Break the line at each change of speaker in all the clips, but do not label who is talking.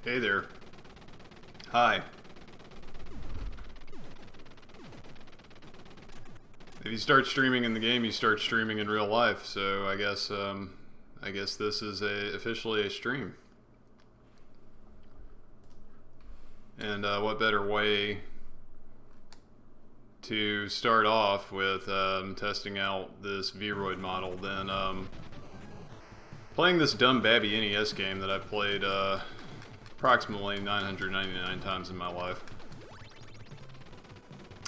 Hey there. Hi. If you start streaming in the game, you start streaming in real life. So I guess this is officially a stream. And what better way to start off with testing out this Vroid model than playing this dumb babby NES game that I've played approximately 999 times in my life.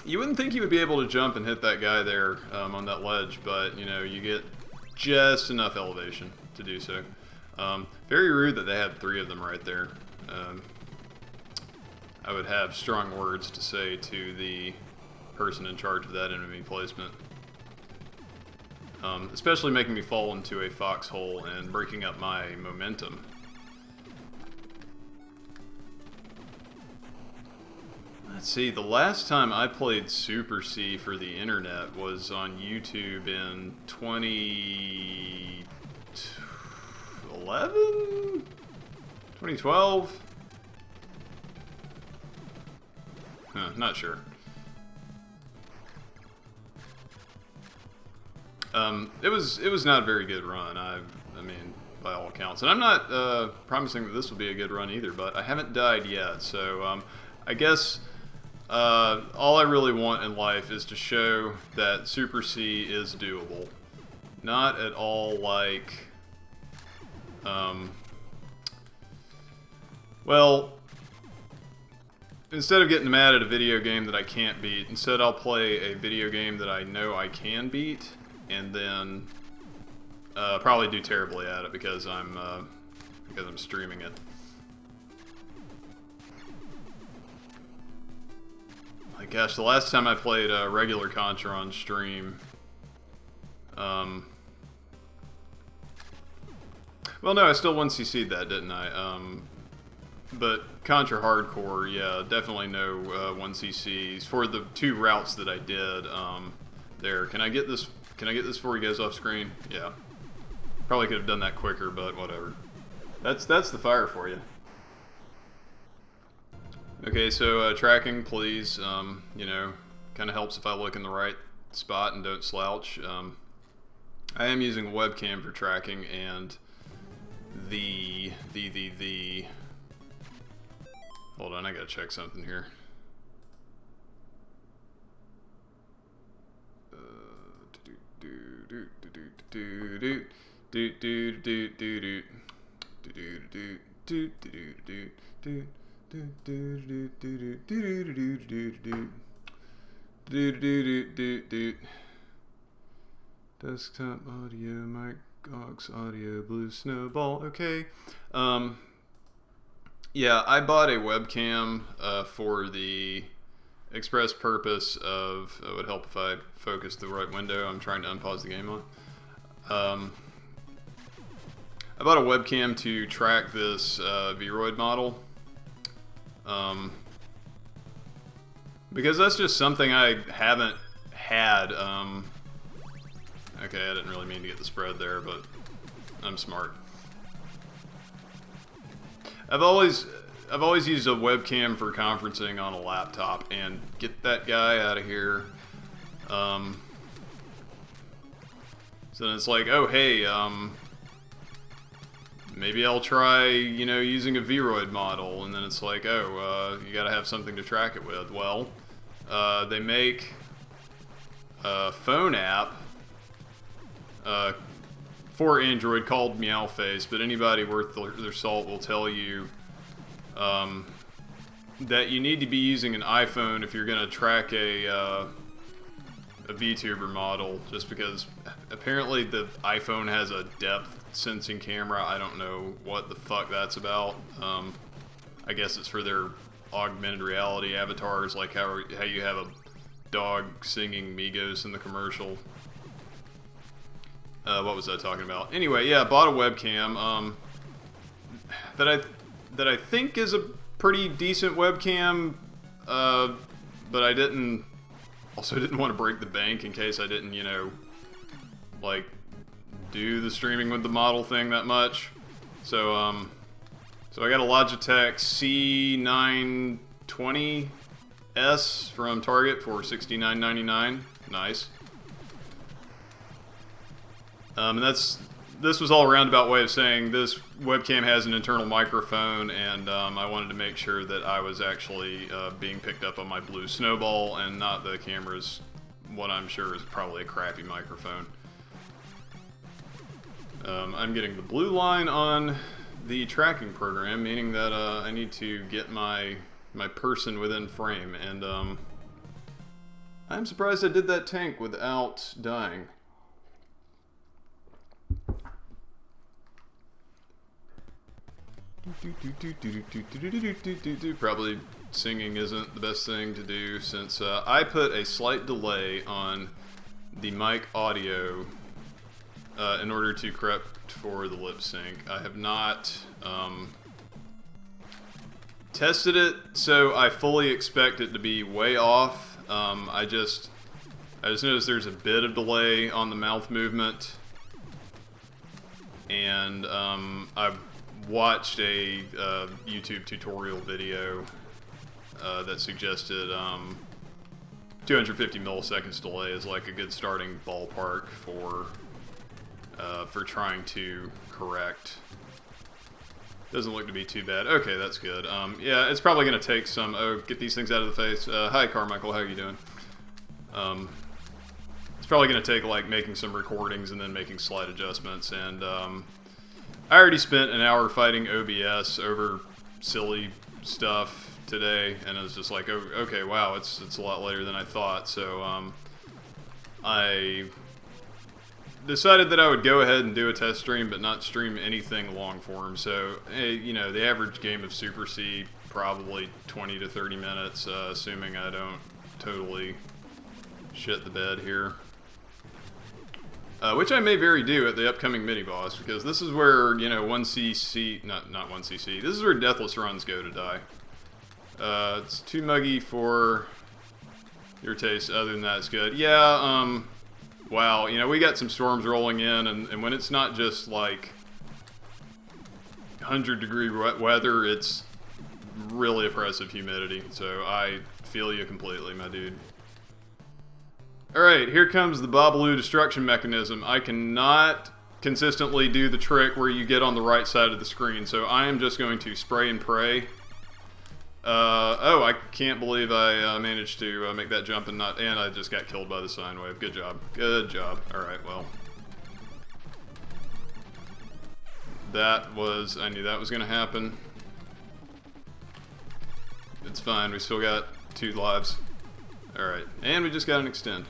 You wouldn't think you would be able to jump and hit that guy there on that ledge, but you know, you get just enough elevation to do so. Very rude that they had 3 of them right there. I would have strong words to say to the person in charge of that enemy placement. Especially making me fall into a foxhole and breaking up my momentum. Let's see, the last time I played Super C for the internet was on YouTube in 2011? 2012? Not sure. It was not a very good run. I mean, by all accounts, and I'm not promising that this will be a good run either. But I haven't died yet, so I guess all I really want in life is to show that Super C is doable. Not at all like, well, instead of getting mad at a video game that I can't beat, instead I'll play a video game that I know I can beat, and then probably do terribly at it because I'm streaming it. My gosh, the last time I played regular Contra on stream, well, no, I still 1cc'd that, didn't I? But Contra Hardcore, yeah, definitely no 1cc's for the 2 routes that I did. There, can I get this? Can I get this before he goes off screen? Yeah, probably could have done that quicker, but whatever. That's the fire for you. Okay, so tracking, please. You know, kind of helps if I look in the right spot and don't slouch. I am using a webcam for tracking, and the hold on, I gotta check something here. Desktop audio, mic, aux audio, blue snowball. Okay. Yeah, I bought a webcam for the express purpose of it would help if I focused the right window I'm trying to unpause the game on. I bought a webcam to track this Vroid model. Because that's just something I haven't had. Okay, I didn't really mean to get the spread there, but I'm smart. I've always used a webcam for conferencing on a laptop, and get that guy out of here. So then it's like, oh hey, maybe I'll try, you know, using a Vroid model, and then it's like, oh, you gotta have something to track it with. Well, they make a phone app for Android called Meowface, but anybody worth their salt will tell you that you need to be using an iPhone if you're gonna track a VTuber model, just because apparently the iPhone has a depth sensing camera. I don't know what the fuck that's about. I guess it's for their augmented reality avatars, like how you have a dog singing Migos in the commercial. What was I talking about? Anyway, yeah, I bought a webcam that I think is a pretty decent webcam, but I also didn't want to break the bank in case I didn't, you know, like do the streaming with the model thing that much. So So I got a Logitech C920S from Target for $69.99. Nice. And this was all a roundabout way of saying this webcam has an internal microphone, and I wanted to make sure that I was actually being picked up on my blue snowball and not the camera's, what I'm sure is probably a crappy microphone. I'm getting the blue line on the tracking program, meaning that I need to get my person within frame, and I'm surprised I did that tank without dying. Probably singing isn't the best thing to do, since I put a slight delay on the mic audio in order to correct for the lip sync. I have not tested it, so I fully expect it to be way off. I just noticed there's a bit of delay on the mouth movement, and I've watched a YouTube tutorial video that suggested 250 milliseconds delay is like a good starting ballpark for trying to correct. Doesn't look to be too bad. Okay, that's good. Yeah, it's probably going to take some... Oh, get these things out of the face. Hi, Carmichael. How are you doing? It's probably going to take, like, making some recordings and then making slight adjustments. And I already spent an hour fighting OBS over silly stuff today, and it was just like, oh, okay, wow, it's a lot later than I thought. So I decided that I would go ahead and do a test stream, but not stream anything long form. So, you know, the average game of Super C, probably 20 to 30 minutes, assuming I don't totally shit the bed here. Which I may very do at the upcoming mini-boss, because this is where, you know, 1cc, not 1cc, this is where deathless runs go to die. It's too muggy for your taste. Other than that, it's good. Yeah, wow, you know, we got some storms rolling in, and when it's not just, like, 100-degree weather, it's really oppressive humidity. So I feel you completely, my dude. Alright, here comes the Babalu destruction mechanism. I cannot consistently do the trick where you get on the right side of the screen, so I am just going to spray and pray. Oh, I can't believe I managed to make that jump and I just got killed by the sine wave. Good job. Good job. Alright, well. I knew that was going to happen. It's fine, we still got 2 lives. Alright, and we just got an extend.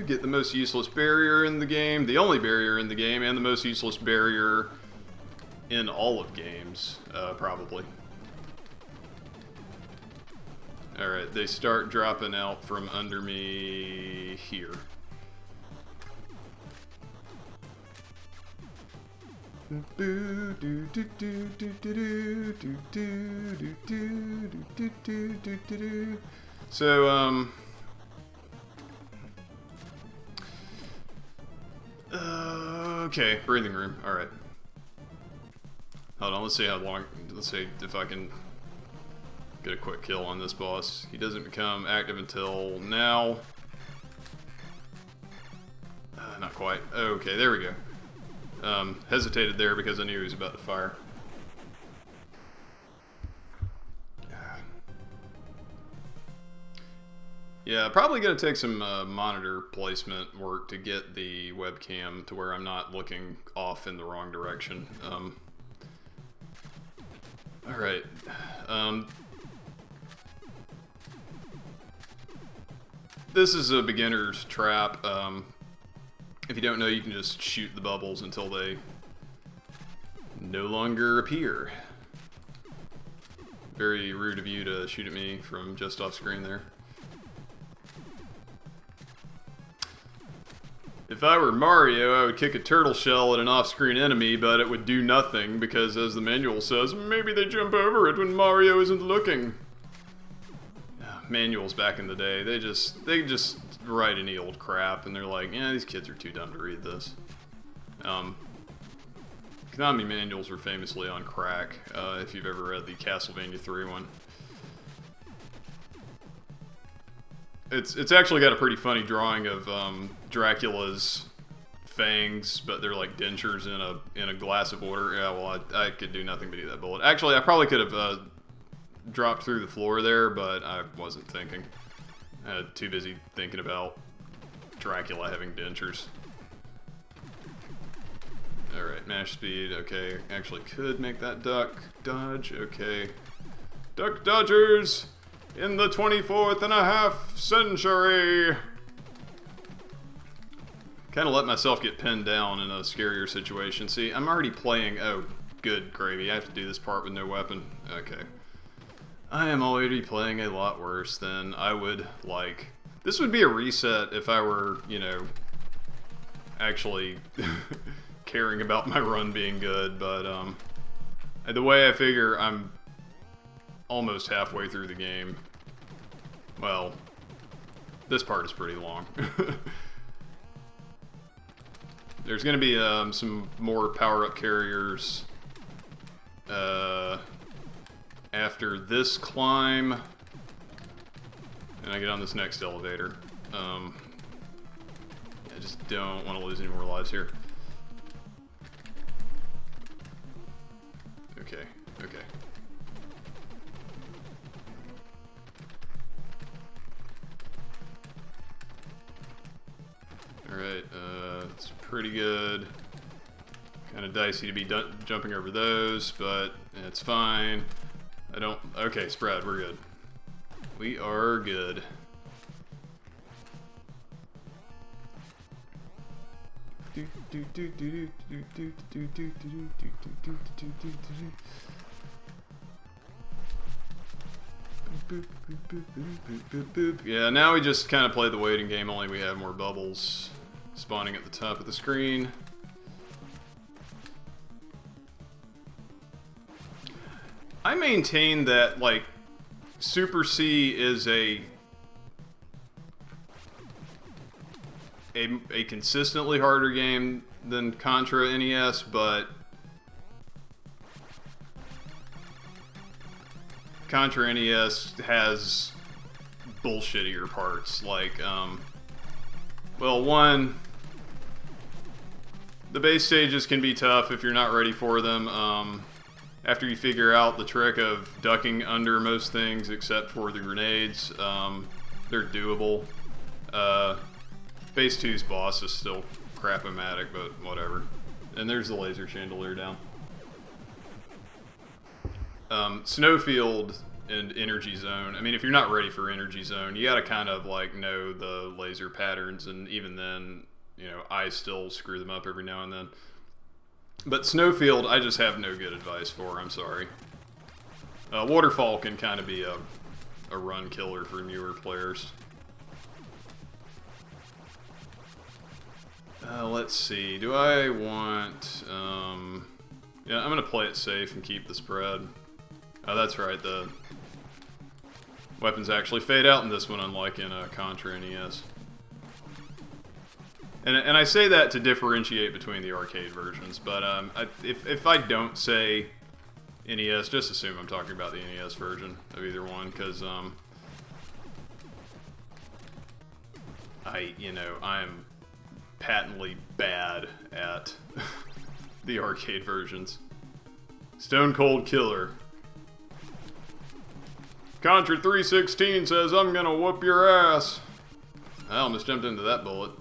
Get the most useless barrier in the game, the only barrier in the game, and the most useless barrier in all of games, probably. Alright, they start dropping out from under me here. So, okay, breathing room. Alright. Hold on, let's see how long, let's see if I can get a quick kill on this boss. He doesn't become active until now. Not quite. Okay, there we go. Hesitated there because I knew he was about to fire. Yeah, probably going to take some monitor placement work to get the webcam to where I'm not looking off in the wrong direction. Alright. This is a beginner's trap. If you don't know, you can just shoot the bubbles until they no longer appear. Very rude of you to shoot at me from just off screen there. If I were Mario, I would kick a turtle shell at an off-screen enemy, but it would do nothing because, as the manual says, maybe they jump over it when Mario isn't looking. Manuals back in the day, they just write any old crap, and they're like, yeah, these kids are too dumb to read this. Konami manuals are famously on crack, if you've ever read the Castlevania 3 one. It's actually got a pretty funny drawing of Dracula's fangs, but they're like dentures in a glass of water. Yeah, well, I could do nothing but eat that bullet. Actually, I probably could have dropped through the floor there, but I wasn't thinking. Too busy thinking about Dracula having dentures. Alright, mash speed, okay. Actually could make that duck dodge, okay. Duck dodgers in the 24th and a half century! Kind of let myself get pinned down in a scarier situation. See, I'm already playing... Oh, good gravy. I have to do this part with no weapon. Okay. I am already playing a lot worse than I would like. This would be a reset if I were, you know, actually caring about my run being good, but the way I figure I'm almost halfway through the game. Well, this part is pretty long. There's going to be some more power-up carriers after this climb, and I get on this next elevator. I just don't want to lose any more lives here. Okay, okay. Alright, it's pretty good. Kind of dicey to be jumping over those, but it's fine. I don't... Okay, spread, we're good. We are good. Yeah, now we just kind of play the waiting game, only we have more bubbles spawning at the top of the screen. I maintain that, like, Super C is a consistently harder game than Contra NES, but Contra NES has bullshittier parts. Like, well, one, the base stages can be tough if you're not ready for them. After you figure out the trick of ducking under most things except for the grenades, they're doable. Base 2's boss is still crap-o-matic, but whatever. And there's the laser chandelier down. Snowfield and Energy Zone. I mean, if you're not ready for Energy Zone, you gotta kind of, like, know the laser patterns, and even then, you know, I still screw them up every now and then. But Snowfield, I just have no good advice for, I'm sorry. Waterfall can kind of be a run killer for newer players. Let's see, do I want... yeah, I'm gonna play it safe and keep the spread. Oh, that's right, the weapons actually fade out in this one, unlike in Contra NES. And I say that to differentiate between the arcade versions, but if I don't say NES, just assume I'm talking about the NES version of either one, because I'm patently bad at the arcade versions. Stone Cold Killer. Contra 316 says, I'm gonna whoop your ass. I almost jumped into that bullet.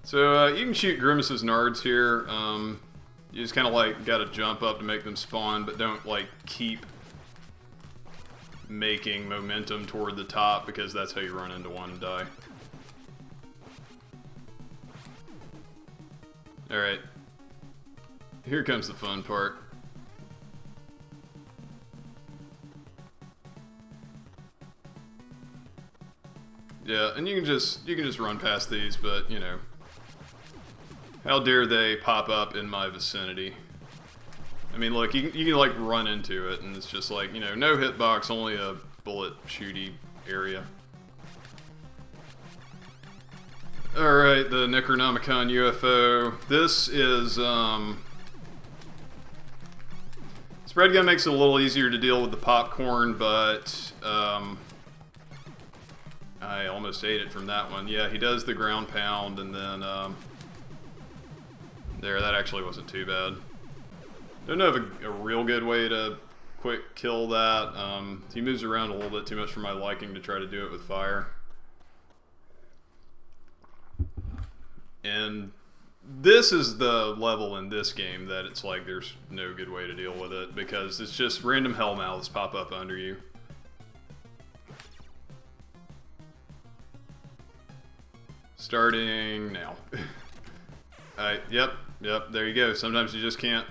So, you can shoot Grimace's nards here. You just kind of, like, gotta jump up to make them spawn, but don't, like, keep making momentum toward the top, because that's how you run into one and die. Alright. Here comes the fun part. Yeah, and you can just run past these, but, you know, how dare they pop up in my vicinity? I mean, look, you can like run into it, and it's just like, you know, no hitbox, only a bullet shooty area. Alright, the Necronomicon UFO. This is, spread gun makes it a little easier to deal with the popcorn, but, I almost ate it from that one. Yeah, he does the ground pound, and then, there, that actually wasn't too bad. Don't know of a real good way to quick kill that. He moves around a little bit too much for my liking to try to do it with fire. And this is the level in this game that it's like there's no good way to deal with it, because it's just random hellmouths pop up under you. Starting now. Alright, yep, there you go. Sometimes you just can't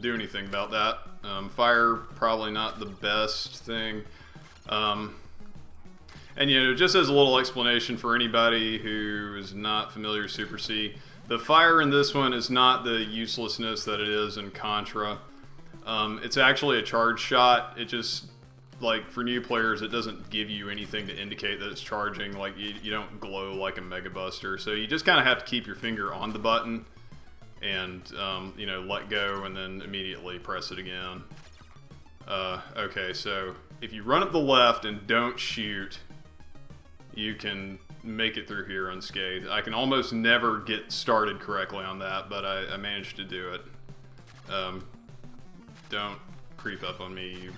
do anything about that. Fire, probably not the best thing. And you know, just as a little explanation for anybody who is not familiar with Super C, the fire in this one is not the uselessness that it is in Contra. It's actually a charge shot. It just, like, for new players, it doesn't give you anything to indicate that it's charging. Like, you don't glow like a Mega Buster. So you just kind of have to keep your finger on the button and, you know, let go and then immediately press it again. Okay, so if you run up the left and don't shoot, you can make it through here unscathed. I can almost never get started correctly on that, but I managed to do it. Don't creep up on me, you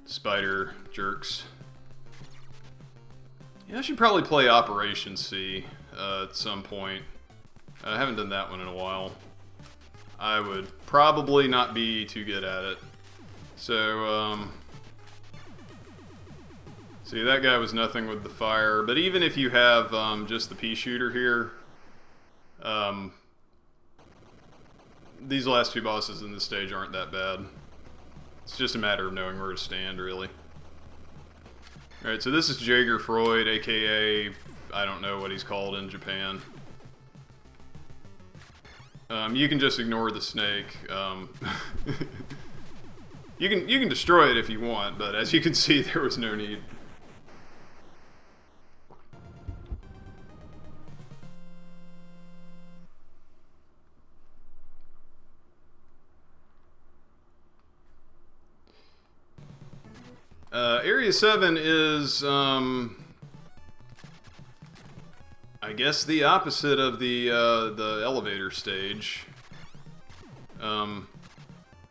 spider jerks. Yeah, I should probably play Operation C at some point. I haven't done that one in a while. I would probably not be too good at it. So, see, that guy was nothing with the fire, but even if you have just the pea shooter here, these last two bosses in this stage aren't that bad. It's just a matter of knowing where to stand, really. Alright, so this is Jaeger Vroid, aka, I don't know what he's called in Japan. You can just ignore the snake. You can destroy it if you want, but as you can see, there was no need. Area 7 is, I guess the opposite of the elevator stage.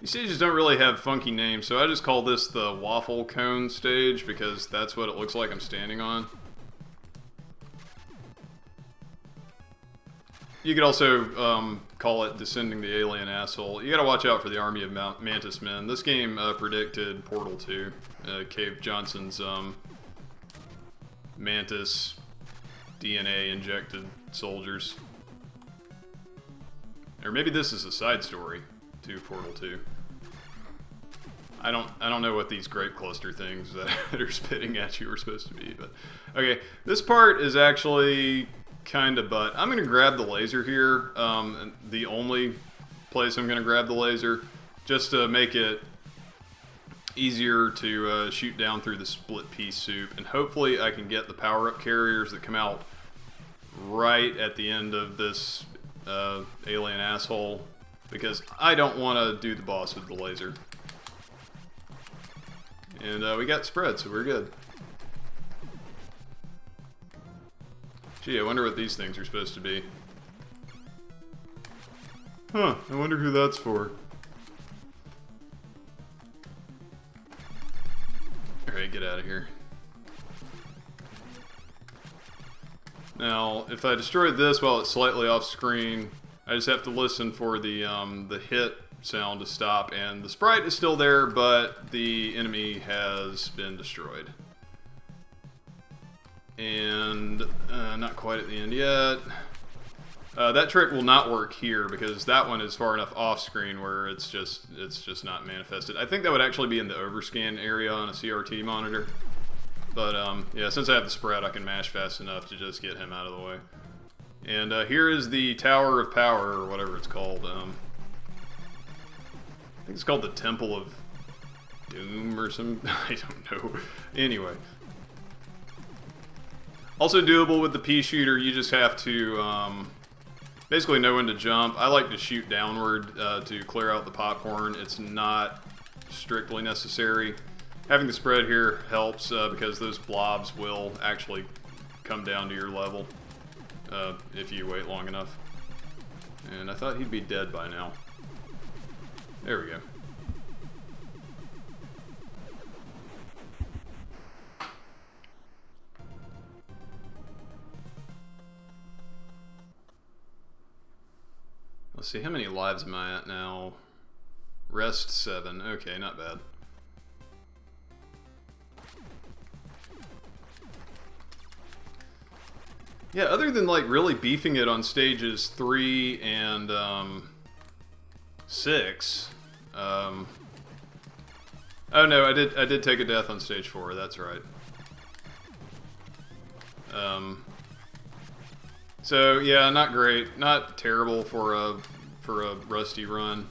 These stages don't really have funky names, so I just call this the waffle cone stage because that's what it looks like I'm standing on. You could also call it Descending the Alien Asshole. You gotta watch out for the army of Mantis Men. This game predicted Portal 2, Cave Johnson's Mantis DNA injected soldiers. Or maybe this is a side story to Portal 2. I don't know what these grape cluster things that are spitting at you are supposed to be, but okay, this part is actually kind of butt. I'm gonna grab the laser here, the only place I'm gonna grab the laser, just to make it easier to shoot down through the split pea soup, and hopefully I can get the power-up carriers that come out right at the end of this alien asshole, because I don't want to do the boss with the laser. And we got spread, so we're good. Gee, I wonder what these things are supposed to be. Huh, I wonder who that's for. Alright, get out of here. Now, if I destroy this while it's slightly off screen, I just have to listen for the hit sound to stop, and the sprite is still there, but the enemy has been destroyed. And not quite at the end yet. That trick will not work here because that one is far enough off screen where it's just not manifested. I think that would actually be in the overscan area on a CRT monitor. But yeah, since I have the spread, I can mash fast enough to just get him out of the way. And here is the Tower of Power, or whatever it's called. think it's called the Temple of Doom or some... I don't know. Anyway. Also doable with the pea shooter, you just have to basically know when to jump. I like to shoot downward to clear out the popcorn. It's not strictly necessary. Having the spread here helps because those blobs will actually come down to your level if you wait long enough. And I thought he'd be dead by now. There we go. Let's see, how many lives am I at now? Rest 7. Okay, not bad. Yeah, other than like really beefing it on stages 3 and 6. Oh no, I did take a death on stage 4. That's right. So yeah, not great, not terrible for a rusty run.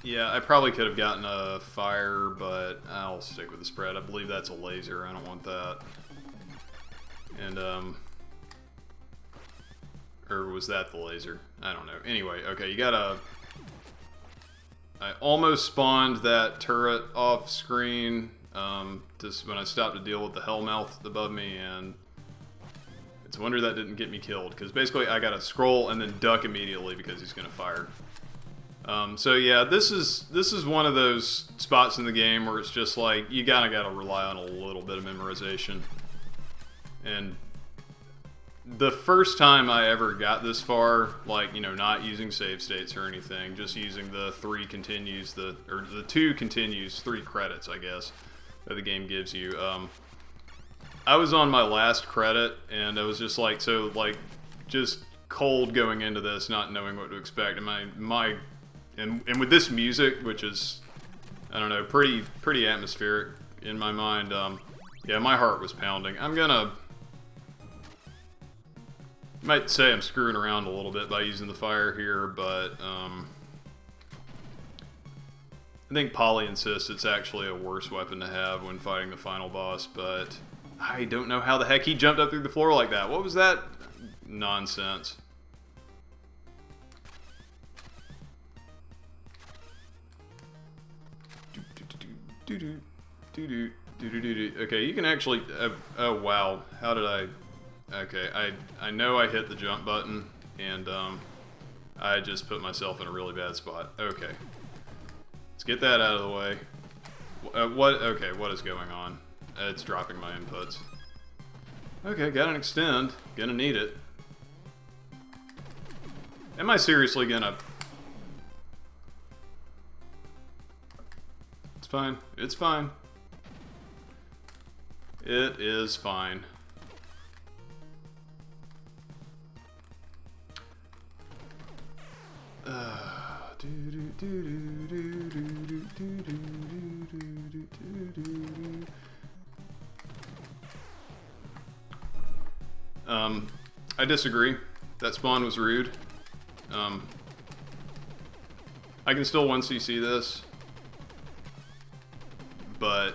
Yeah, I probably could have gotten a fire, but I'll stick with the spread. I believe that's a laser. I don't want that. And or was that the laser? I don't know. Anyway, okay, you gotta... I almost spawned that turret off screen just when I stopped to deal with the hellmouth above me, and it's a wonder that didn't get me killed, because basically I gotta scroll and then duck immediately because he's gonna fire. So yeah, this is one of those spots in the game where it's just like you gotta rely on a little bit of memorization. And the first time I ever got this far, like, you know, not using save states or anything, just using the 3 continues, or the 2 continues, 3 credits, I guess, that the game gives you. I was on my last credit, and I was just like, so like, just cold going into this, not knowing what to expect. And and with this music, which is, I don't know, pretty atmospheric in my mind. Yeah, my heart was pounding. Might say I'm screwing around a little bit by using the fire here, but I think Polly insists it's actually a worse weapon to have when fighting the final boss, but I don't know how the heck he jumped up through the floor like that. What was that nonsense? Okay, you can actually... oh, wow. How did I... Okay, I know I hit the jump button, and I just put myself in a really bad spot. Okay. Let's get that out of the way. Okay, what is going on? It's dropping my inputs. Okay, got an extend. Gonna need it. Am I seriously gonna... It's fine. It's fine. It is fine. I disagree. That spawn was rude. I can still 1cc this, but,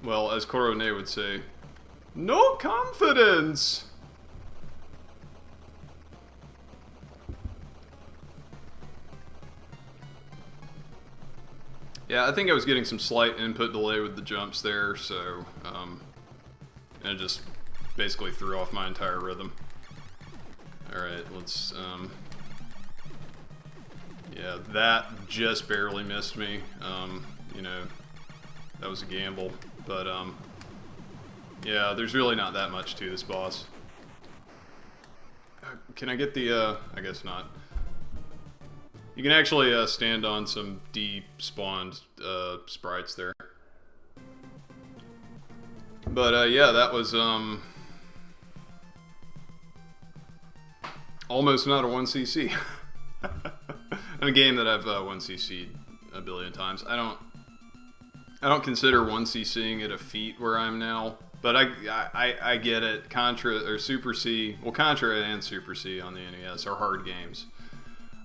well, as Korone would say, no confidence! Yeah, I think I was getting some slight input delay with the jumps there, so, and it just basically threw off my entire rhythm. Alright, let's, yeah, that just barely missed me. You know, that was a gamble, but, yeah, there's really not that much to this boss. Can I get the, I guess not. You can actually stand on some despawned sprites there. But yeah, that was almost not a 1cc. In a game that I've 1cc'd a billion times. I don't consider 1cc'ing it a feat where I'm now, But I get it. Contra or Super C, well, Contra and Super C on the NES are hard games.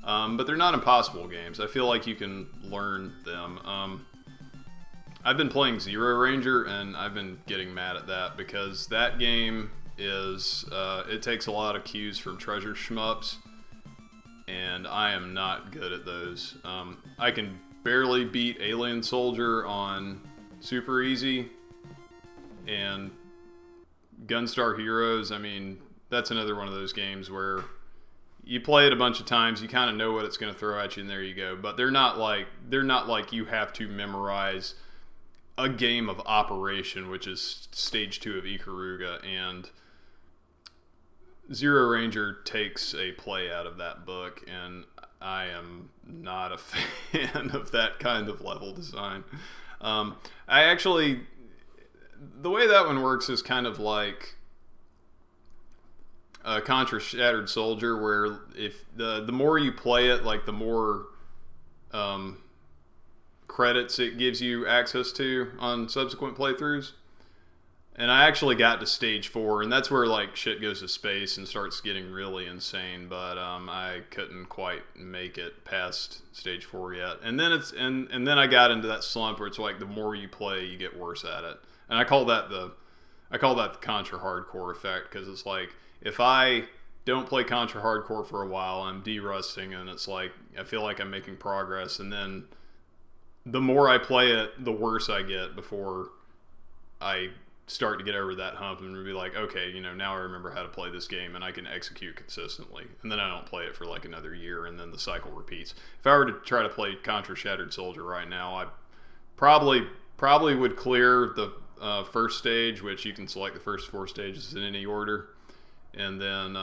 But they're not impossible games. I feel like you can learn them. I've been playing Zero Ranger, and I've been getting mad at that because that game is, it takes a lot of cues from treasure shmups, and I am not good at those. I can barely beat Alien Soldier on Super Easy, and Gunstar Heroes, I mean, that's another one of those games where you play it a bunch of times, you kind of know what it's going to throw at you, and there you go. But they're not like you have to memorize a game of Operation, which is stage 2 of Ikaruga, and Zero Ranger takes a play out of that book, and I am not a fan of that kind of level design. I actually, the way that one works is kind of like Contra Shattered Soldier, where if the more you play it, like the more credits it gives you access to on subsequent playthroughs. And I actually got to stage 4, and that's where like shit goes to space and starts getting really insane. But I couldn't quite make it past stage 4 yet. And then and then I got into that slump where it's like the more you play, you get worse at it. And I call that the Contra Hardcore effect, because it's like if I don't play Contra Hardcore for a while, I'm de-rusting, and it's like I feel like I'm making progress, and then the more I play it, the worse I get before I start to get over that hump and be like, okay, you know, now I remember how to play this game and I can execute consistently. And then I don't play it for like another year, and then the cycle repeats. If I were to try to play Contra Shattered Soldier right now, I probably would clear the first stage, which you can select the first 4 stages in any order, and then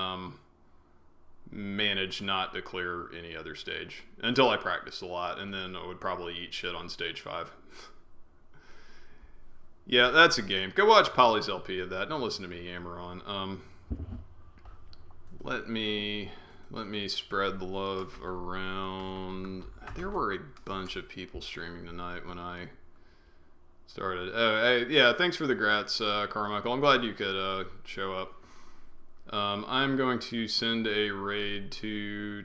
manage not to clear any other stage until I practice a lot, and then I would probably eat shit on stage 5. Yeah, that's a game. Go watch Polly's LP of that. Don't listen to me yammer on. Let me spread the love around. There were a bunch of people streaming tonight when I started. Oh, yeah, thanks for the grats, Carmichael. I'm glad you could show up. I'm going to send a raid to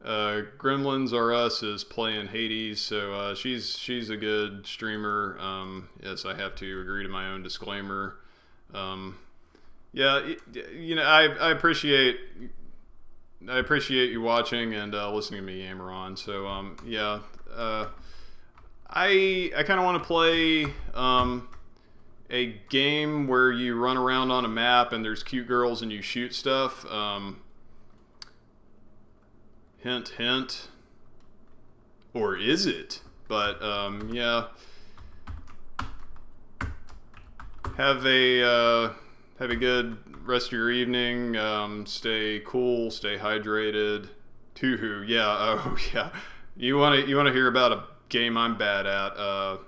Gremlins R Us is playing Hades, so she's a good streamer. Yes, I have to agree to my own disclaimer. Yeah, you know, I appreciate you watching and listening to me yammer on. So yeah, I kind of want to play a game where you run around on a map and there's cute girls and you shoot stuff. Hint, hint. Or is it? But, yeah. Have a good rest of your evening. Stay cool, stay hydrated. Toohoo, yeah, oh yeah. You wanna hear about a game I'm bad at?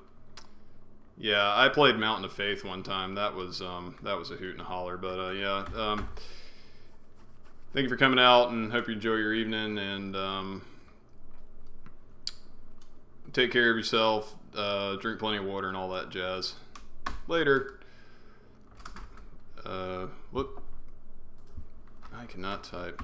Yeah, I played Mountain of Faith one time. That was a hoot and a holler, but yeah. Thank you for coming out, and hope you enjoy your evening, and take care of yourself, drink plenty of water and all that jazz. Later. Whoop. I cannot type.